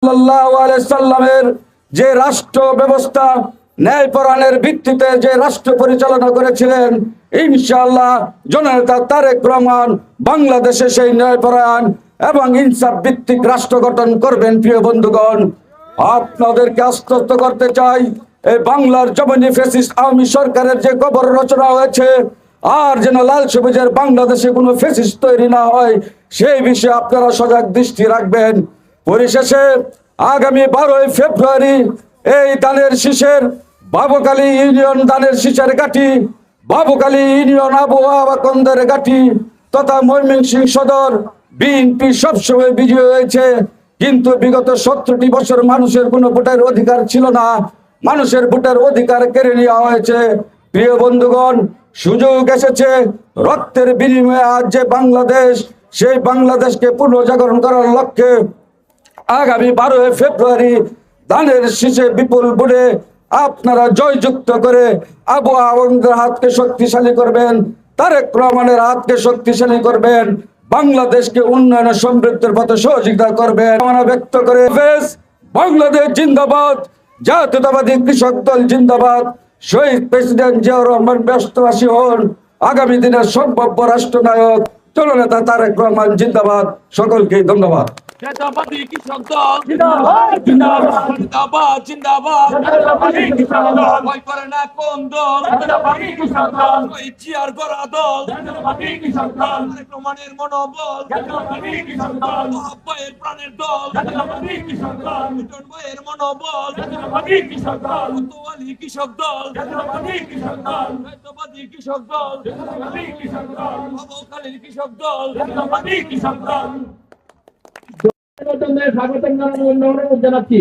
সাল্লাল্লাহু আলাইহি সাল্লামের যে রাষ্ট্র ব্যবস্থা ন্যায়পরায়ণের ভিত্তিতে যে রাষ্ট্র পরিচালনা করেছিলেন, ইনশাআল্লাহ জননেতা তারেক রহমান বাংলাদেশে সেই ন্যায়পরায়ণ এবং ইনসাফ ভিত্তিক রাষ্ট্র গঠন করবেন। প্রিয় বন্ধুগণ, আপনাদেরকে আশ্বস্ত করতে চাই, এই বাংলার জমিনে ফ্যাসিস্ট আওয়ামী সরকারের যে কবর রচনা হয়েছে, আর যেন লাল সবুজের বাংলাদেশে কোনো ফ্যাসিস্ট তৈরি না হয়, সেই বিষয়ে আপনারা সজাগ দৃষ্টি রাখবেন। পরিশেষে আগামী 12ই ফেব্রুয়ারি এই দানের শীষের বাবুকালী ইউনিয়ন দানের শীষের ঘাঁটি, বাবুকালী ইউনিয়ন আবহাওয়া কেন্দ্রের ঘাঁটি তথা ময়মনসিংহ সদর বিএনপি সবসময় বিজয়ী হয়েছে, কিন্তু বিগত 17টি বছর মানুষের কোনো ভোটের অধিকার ছিল না, মানুষের ভোটের অধিকার কেড়ে নেওয়া হয়েছে। প্রিয় বন্ধুগণ, সুযোগ এসেছে রক্তের বিনিময়ে আজ যে বাংলাদেশ, সেই বাংলাদেশকে পুনর্জাগরণ করার লক্ষ্যে আগামী 12ই ফেব্রুয়ারি ধানের শীষে বিপুল ভোটে আপনারা জয়যুক্ত করে আবু আওয়ামদের হাতকে শক্তিশালী করবেন, তারেক রহমানের হাতকে শক্তিশালী করবেন, বাংলাদেশকে উন্নয়ন সমৃদ্ধির পথে সহযোগিতা করবেন ব্যক্ত করে বাংলাদেশ জিন্দাবাদ, জাতীয়তাবাদী কৃষক দল জিন্দাবাদ, শহীদ প্রেসিডেন্ট জিয়াউর রহমান ব্যস্তবাসী হন আগামী দিনের সম্ভাব্য রাষ্ট্রনায়ক জননেতা তারেক রহমান জিন্দাবাদ। সকলকে ধন্যবাদ। জাতীয়তাবাদী কৃষক দল জিন্দাবাদ জিন্দাবাদ জিন্দাবাদ জিন্দাবাদ জাতীয়তাবাদী কৃষক দল ভয় করে না কোন দল জাতীয়তাবাদী কৃষক দল ওই চিয়ার গড়া দল জাতীয়তাবাদী কৃষক দল রহমানের মনোবল জাতীয়তাবাদী কৃষক দল মহাব্বয়ের প্রাণের দল জাতীয়তাবাদী কৃষক দল মিটন ভাইয়ের মনোবল জাতীয়তাবাদী কৃষক দল কোতোয়ালি কৃষক দল জাতীয়তাবাদী কৃষক দল জাতীয়তাবাদী কৃষক দল জাতীয়তাবাদী কৃষক দল বাবুখালীর কৃষক দল জাতীয়তাবাদী কৃষক দল জানাচ্ছি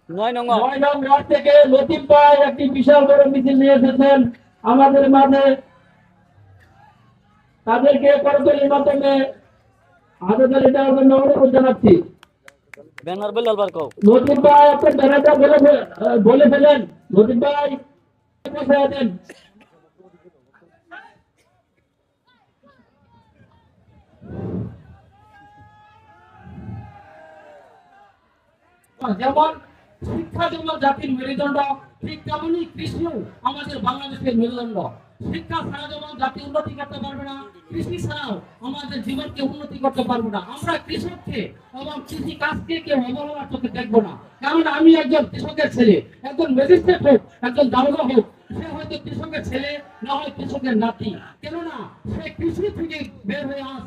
9 নং ওয়ার্ড থেকে লতিফ ভাই একটি বিশাল বড় মিছিল নিয়ে এসেছেন আমাদের মাঝে, তাদেরকে করতালির মাধ্যমে হাততালি দেওয়ার জন্য অনুরোধ জানাচ্ছি। ব্যানার বলে আলবার কও লতিফ ভাই আপনার ব্যানারটা বলে ফেলেন। লতিফ ভাই কোথায় দেন? যেমন শিক্ষা যেমন জাতির মেরুদণ্ড, ঠিক তেমনি কৃষি আমাদের বাংলাদেশের মেরুদণ্ড। শিক্ষা ছাড়া যেমন জাতি উন্নতি করতে পারবে না, কৃষি ছাড়াও আমাদের জীবনকে উন্নতি করতে পারবো না। আমরা কৃষককে এবং কৃষি কাজকে কেউ অবহেলার চোখে দেখবো না, কারণ আমি একজন কৃষকের ছেলে, একজন ম্যাজিস্ট্রেট হোক, একজন দারোগা হোক, সে হয়তো কৃষকের ছেলে, না হয় কৃষকের নাতি, কেননা সে কৃষি থেকে বের হয়ে আস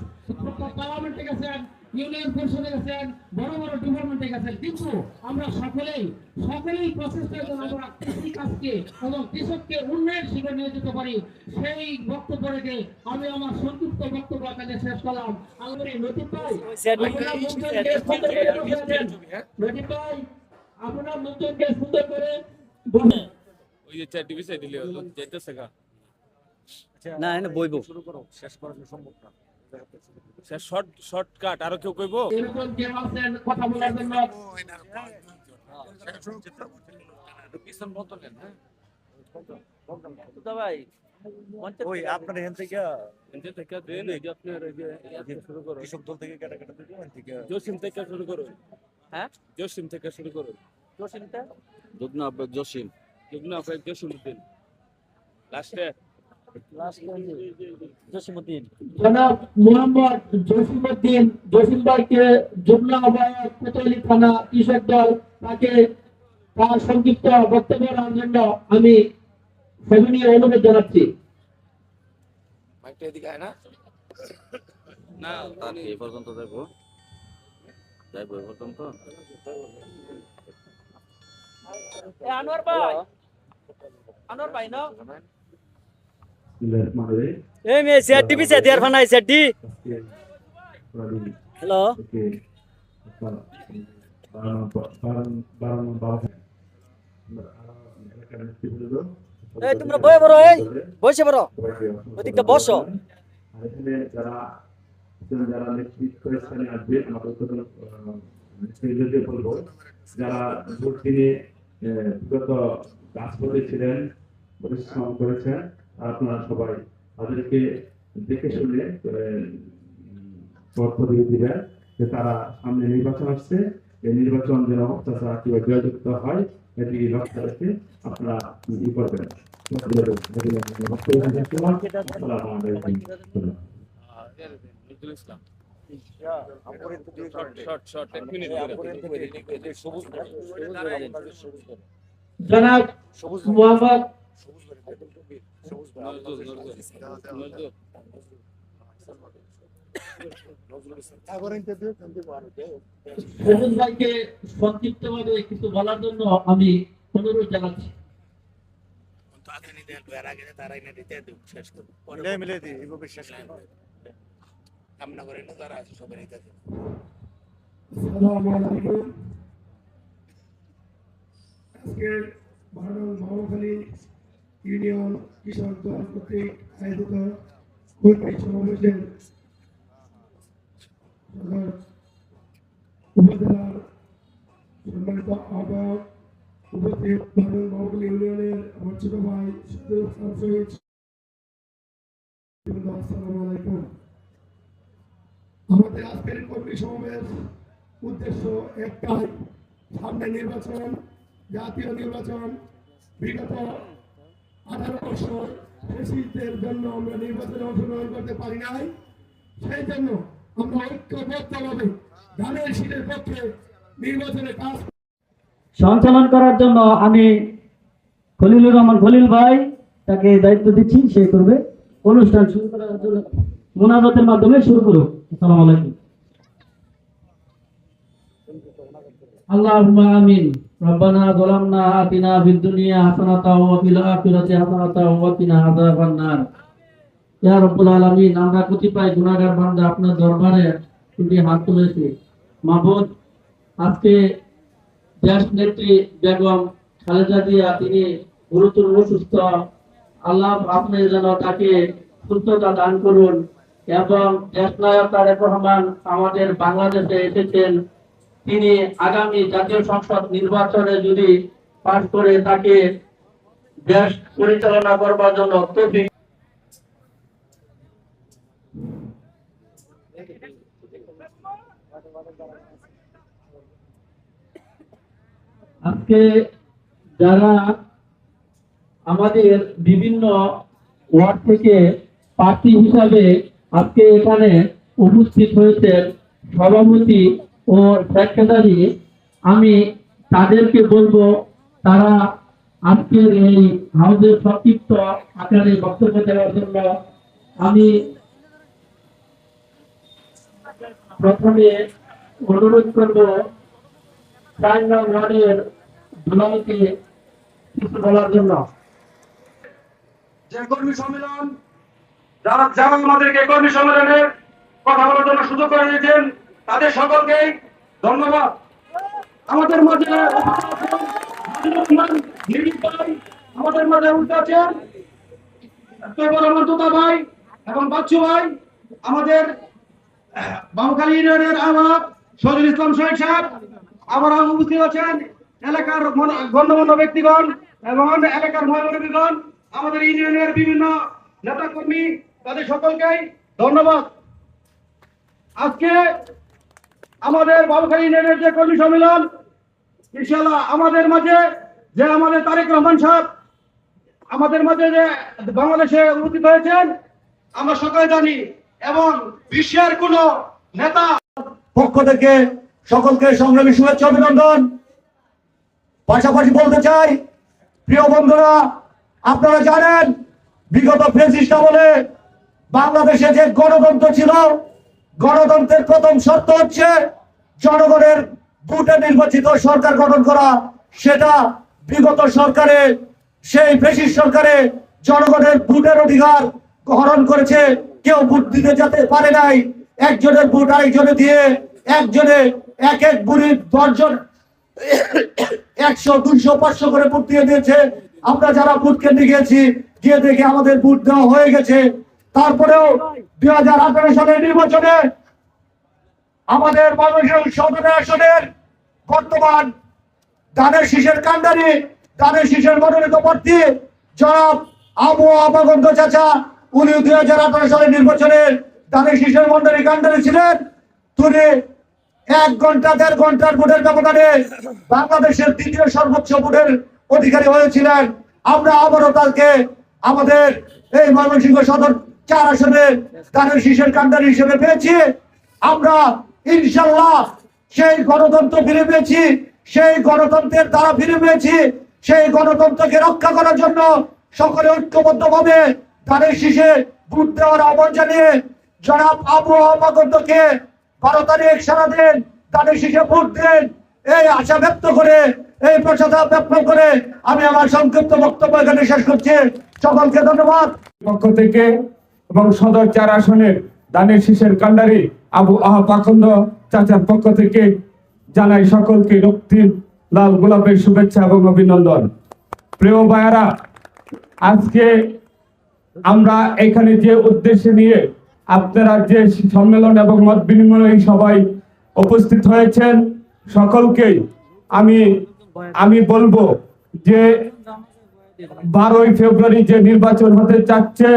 পার্লামেন্টে গেছেন, ইউনিয়ন পরিষদে গেছেন, বড় বড় ডিপার্টমেন্টে গেছেন, কিন্তু আমরা সকলেই প্রচেষ্টা করে আমরা কৃষি কাজকে এবং কৃষককে উন্নয়নের শিখরে নিয়ে যেতে পারি। সেই বক্তব্য রেখে আমি আমার সংক্ষিপ্ত বক্তব্য আপনাকে শেষ করলাম। আমার লতিফ ভাই আপনার মন্তব্যকে সুন্দর করে বলুন। ওই যে চারটি বিষয় দিলে যেতেছে গা না এনে বইবো শুরু করো, শেষ করা সম্ভব না। শর্টকাট আরো কেউ কইব এরকম কেউ আছেন কথা বলার জন্য? পিছন বদলেন। হ্যাঁ তো ভাই ওই আপনার এখান থেকে এনতে থেকে দেন, এই যে আপনার এই যে শুরু করো, কৃষক দল থেকে কাটা কাটা থেকে ওখান থেকে জসিম থেকে শুরু করো। হ্যাঁ জসিম থেকে শুরু করো। জসিমটা যুগ্ন আবেগ জসিম যুগ্ন আপনার জসিমউদ্দিন লাস্টে জসিমউদ্দিন জনাব মোহাম্মদ জসিমউদ্দিন, জসিম ভাইকে যুগ্ম আহ্বায়ক কোতোয়ালি থানা কৃষক দল, তাকে তার সংক্ষিপ্ত বক্তব্য রাখার জন্য আমি সবিনয় অনুরোধ জানাচ্ছি। মাইকটা এদিকে আয় না না এই পর্যন্ত যাইবো এই পর্যন্ত আনোয়ার ভাই না এই মে সেটি পিছে দেয়ার ফানাই সেটি হ্যালো এই তোমরা বয়ে বড় এই বসে বড় ওদিকে বসো। যারা নেতৃত্ব স্থানে আসবে আমাদের বলবো, যারা ভোট দিনে বিগত কাজ করেছিলেন, পরিশ্রম করেছেন, আপনারা সবাই তাদেরকে দেখে শুনে পথ দিবেন যে তারা সামনে নির্বাচন আসছে, এই নির্বাচন যেন অত্যাচার কিংবা জয়যুক্ত হয় এটি লক্ষ্য রেখে আপনারা ই করবেন। আসসালামু আলাইকুম। জনাব মোহাম্মদ সবুজ ভাইকে সংক্ষিপ্তভাবে কিছু বলার জন্য আমি অনুরোধ জানাচ্ছি। আসসালামু আলাইকুম। আজকের বাউখালী ইউনিয়ন কৃষক দল কর্তৃক আয়োজিত কর্মী সমাবেশের উপজেলার সম্মানিত আহ্বায়ক উপস্থিত বাউখালী ইউনিয়নের আমার ছোট ভাই আসসালামু আলাইকুম। আমাদের আজকের কর্মী সমাবেশ উদ্দেশ্য একটাই, সামনে নির্বাচন, জাতীয় নির্বাচন। বিগত 18 বছর ফ্যাসিস্টদের জন্য আমরা নির্বাচনে অংশগ্রহণ করতে পারি নাই। সেই জন্য আমরা ঐক্যবদ্ধভাবে ধানের শীতের পক্ষে নির্বাচনে কাজ সঞ্চালন করার জন্য আমি খলিলুর রহমান খলিল ভাই তাকে দায়িত্ব দিচ্ছি, সে করবে। অনুষ্ঠান শুরু করার জন্য মোনাজাতের মাধ্যমে শুরু করুন। আসসালামু আলাইকুম। আল্লাহুম্মা আমিন। রব্বানা যালামনা আতিনা ফিদ দুনিয়া হাসানাতাও ওয়া ফিল আখিরাতি হাসানাতাও ওয়া কিনা আযাবান নার। ইয়া রাব্বুল আলামিন, আমরা কতিপয় গুনাহগার বান্দা আপনার দরবারে দুটি হাত তুলেছি। মাবুদ, আজকে দেশ নেত্রী বেগম খালেদা জিয়া তিনি গুরুতর অসুস্থ। আল্লাহ আপনি যেন তাকে সুস্থতা দান করুন এবং দেশ নায়ক তারেক রহমান আমাদের বাংলাদেশে এসেছেন। তিনি আগামী জাতীয় সংসদ নির্বাচনে যদি পাশ করে তাকে দেশ পরিচালনা করবার জন্য তৌফিক। আজকে যারা আমাদের বিভিন্ন ওয়ার্ড থেকে প্রার্থী হিসাবে আজকে এখানে উপস্থিত হয়েছেন সভাপতি ও সেক্রেটারি, আমি তাদেরকে বলবো তারা আজকের এই হাউসের সংক্ষিপ্ত আকারে বক্তব্য দেওয়ার জন্য। আমি প্রথমে অনুরোধ করব 4 নং ওয়ার্ডের দুলালকে কিছু বলার জন্য। যে কর্মী সম্মেলন, যারা আমাদেরকে কর্মী সম্মেলনে কথা বলার জন্য সুযোগ করে দিয়েছেন, তাদের সকলকে ধন্যবাদ। আমাদের মাঝে আমাদের মাঝে উল্টে আছেন তোতা ভাই এবং বাচ্চু ভাই, আমাদের বাউখালী ইউনিয়নের আহ্বায়ক শহীদুল ইসলাম শহীদ সাহেব, আবার উপস্থিত আছেন এলাকার গণ্যমান্য ব্যক্তিগণ এবং এলাকার মহানগরীগণ, আমাদের ইউনিয়নের বিভিন্ন নেতা কর্মী, তাদের সকলকেই ধন্যবাদ। আজকে আমাদের বাউখালী ইউনিয়নের যে কর্মী সম্মেলন, ইনশাআল্লাহ আমাদের মাঝে যে আমাদের তারেক রহমান সাহেব আমাদের মাঝে যে বাংলাদেশে উপস্থিত হয়েছেন, আমরা সকলে জানি এবং বিশ্বের কোন নেতা পক্ষ থেকে সকলকে সংগ্রামী শুভেচ্ছা অভিনন্দন। পাশাপাশি বলতে চাই, প্রিয় বন্ধুরা, আপনারা জানেন বিগত ফ্যাসিস্ট আমলে বাংলাদেশে যে গণতন্ত্র ছিল, গণতন্ত্রের প্রথম শর্ত হচ্ছে জনগণের ভোটে নির্বাচিত সরকার গঠন করা। সেটা বিগত সরকারে, সেই ফ্যাসিস্ট সরকারে জনগণের ভোটের অধিকার হরণ করেছে। কেউ ভোট দিতে যেতে পারে নাই। একজনের ভোট আরেকজনে দিয়ে, একজনে এক বুড়ি 10 জন 100, 200, 500 করে ভোট দিয়ে দিয়েছে। আমরা যারা ভোট কেন্দ্রে গিয়েছি, গিয়ে দেখে আমাদের ভোট দেওয়া হয়ে গেছে। তারপরেও 2018 সালের নির্বাচনে আমাদের মানুষের 17 আসনের বর্তমান ধানের শীষের কান্ডারি, ধানের শীষের মনোনীত প্রার্থী জনাব আবু আবাগন্ধ চাচা, উনি 2018 সালের নির্বাচনে ধানের শীষের মন্ডলী কান্ডারি ছিলেন। তিনি 1 ঘন্টা 1.5 ঘন্টার ভোটের ব্যবধানে বাংলাদেশের দ্বিতীয় সর্বোচ্চ ভোটের অধিকারী হয়েছিলেন। আমরা আবারও তাকে আমাদের এই ময়মনসিংহ সদর 4 আসনে ধানের শীষের কান্ডারি হিসেবে পেয়েছি। আমরা ইনশাল্লাহ সেই গণতন্ত্র ফিরে পেয়েছি, সেই গণতন্ত্রের দ্বারা ফিরে পেয়েছি। সেই গণতন্ত্রকে রক্ষা করার জন্য সকলে ঐক্যবদ্ধভাবে ধানের শীষে ভোট দেওয়ার আহ্বান জানিয়ে জনাব আবু আমাকে 12 তারিখ সারাদিন ধানের শীষে ভোট দেন, এই আশা ব্যক্ত করে, এই প্রত্যাশা ব্যক্ত করে আমি আমার সংক্ষিপ্ত বক্তব্য এখানে শেষ করছি। সকলকে ধন্যবাদ। পক্ষ থেকে এবং সদর 4 আসনের ধানের শীষের কান্ডারি আবু পাখন্দ চাচার পক্ষ থেকে জানাই সকলকে রক্তিম লাল গোলাপের শুভেচ্ছা এবং অভিনন্দন। প্রিয় ভাইয়ারা, আজকে আমরা এখানে যে উদ্দেশ্য নিয়ে আপনারা যে সম্মেলন এবং মত বিনিময় সবাই উপস্থিত হয়েছেন, সকলকেই আমি বলবো যে 12ই ফেব্রুয়ারি যে নির্বাচন হতে যাচ্ছে,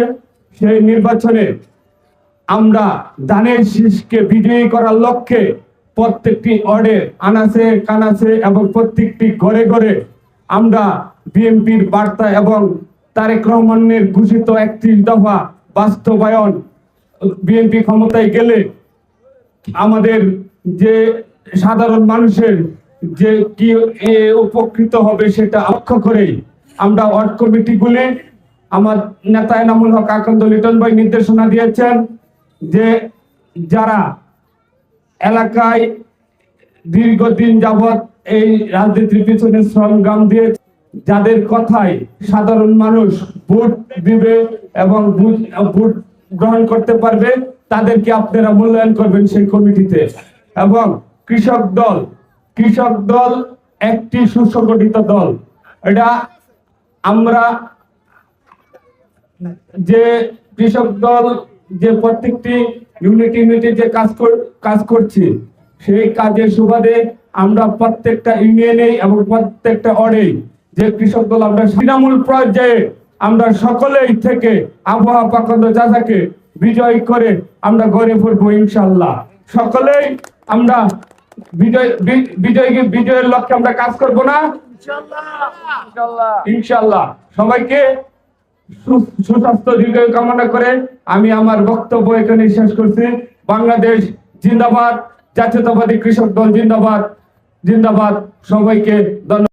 সেই নির্বাচনে আমরা ধানের শীষকে বিজয়ী করার লক্ষ্যে প্রত্যেকটি ওয়ার্ডে আনাচে কানাচে এবং প্রত্যেকটি ঘরে ঘরে আমরা বিএনপির বার্তা এবং তারেক রহমানের ঘোষিত 31 দফা বাস্তবায়ন, বিএনপি ক্ষমতায় গেলে আমাদের যে সাধারণ মানুষের যে কি উপকৃত হবে সেটা লক্ষ্য করেই আমরা ওয়ার্ড কমিটিগুলি, আমার নেতা এনামুল হক আকন্দ লিটন ভাই নির্দেশনা দিয়েছেন যে যারা এলাকায় দীর্ঘদিন যাবৎ এই রাজনীতির পিছনে সংগ্রাম দিয়ে, যাদের কথায় সাধারণ মানুষ ভোট দিবে এবং ভোট গ্রহণ করতে পারবে, তাদেরকে আপনারা মূল্যায়ন করবেন সেই কমিটিতে। এবং কৃষক দল একটি সুসংগঠিত দল। এটা আমরা যে কৃষক দল যে প্রত্যেকটি ইউনিটে যে কাজ করছি, সেই কাজের সুবাদে আমরা প্রত্যেকটা ইউনিয়নে এবং প্রত্যেকটা ওয়ার্ডে যে কৃষক দল আমরা তৃণমূল পর্যায়ে আমরা সকলেই থেকে আবহাওয়া পাখন্দ চাচাকে বিজয় করে আমরা গড়ে পড়বো ইনশাল্লাহ। সকলেই আমরা বিজয়ের লক্ষ্যে আমরা কাজ করব না ইনশাল্লাহ। সবাইকে সুস্বাস্থ্য দীর্ঘ কামনা করে আমি আমার বক্তব্য এখানে শেষ করছি। বাংলাদেশ জিন্দাবাদ, জাতীয়তাবাদী কৃষক দল জিন্দাবাদ, জিন্দাবাদ। সবাইকে ধন্যবাদ।